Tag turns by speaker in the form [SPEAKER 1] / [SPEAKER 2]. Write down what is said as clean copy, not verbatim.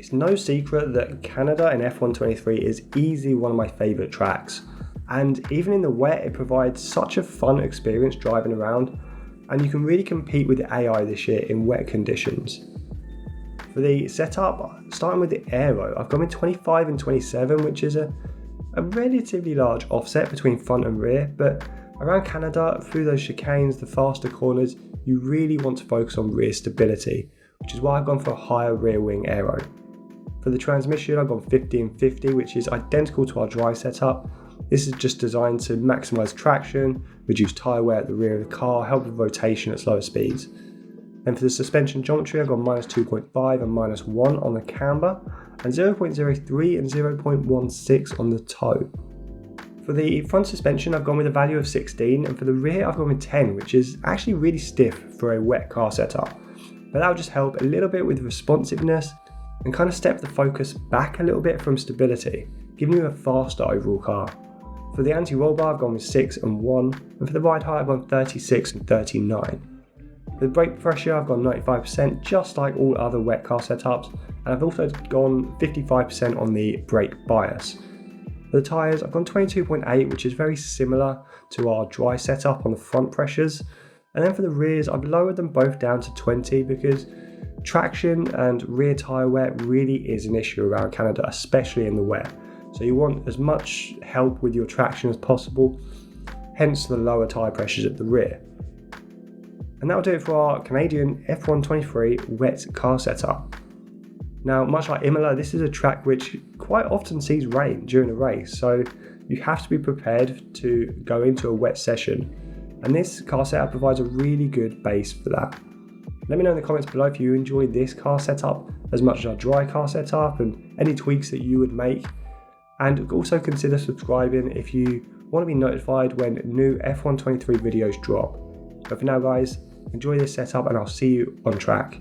[SPEAKER 1] It's no secret that Canada in F123 is easily one of my favourite tracks, and even in the wet it provides such a fun experience driving around, and you can really compete with the AI this year in wet conditions. For the setup, starting with the aero, I've gone with 25 and 27, which is a relatively large offset between front and rear, but around Canada, through those chicanes, the faster corners, you really want to focus on rear stability, which is why I've gone for a higher rear wing aero. For the transmission, I've gone 50 and 50, which is identical to our dry setup. This is just designed to maximise traction, reduce tyre wear at the rear of the car, help with rotation at slower speeds. Then for the suspension geometry, I've gone -2.5 and -1 on the camber, and 0.03 and 0.16 on the toe. For the front suspension, I've gone with a value of 16, and for the rear, I've gone with 10, which is actually really stiff for a wet car setup. But that'll just help a little bit with responsiveness and kind of step the focus back a little bit from stability, giving you a faster overall car. For the anti-roll bar, I've gone with 6 and 1, and for the ride height, I've gone 36 and 39. For the brake pressure, I've gone 95%, just like all other wet car setups, and I've also gone 55% on the brake bias. For the tyres, I've gone 22.8, which is very similar to our dry setup on the front pressures, and then for the rears, I've lowered them both down to 20 because traction and rear tyre wear really is an issue around Canada, especially in the wet. So you want as much help with your traction as possible, hence the lower tyre pressures at the rear. And that'll do it for our Canadian F123 wet car setup. Now, much like Imola, this is a track which quite often sees rain during a race, so you have to be prepared to go into a wet session. And this car setup provides a really good base for that. Let me know in the comments below if you enjoy this car setup as much as our dry car setup and any tweaks that you would make. And also consider subscribing if you want to be notified when new F123 videos drop. But for now guys, enjoy this setup and I'll see you on track.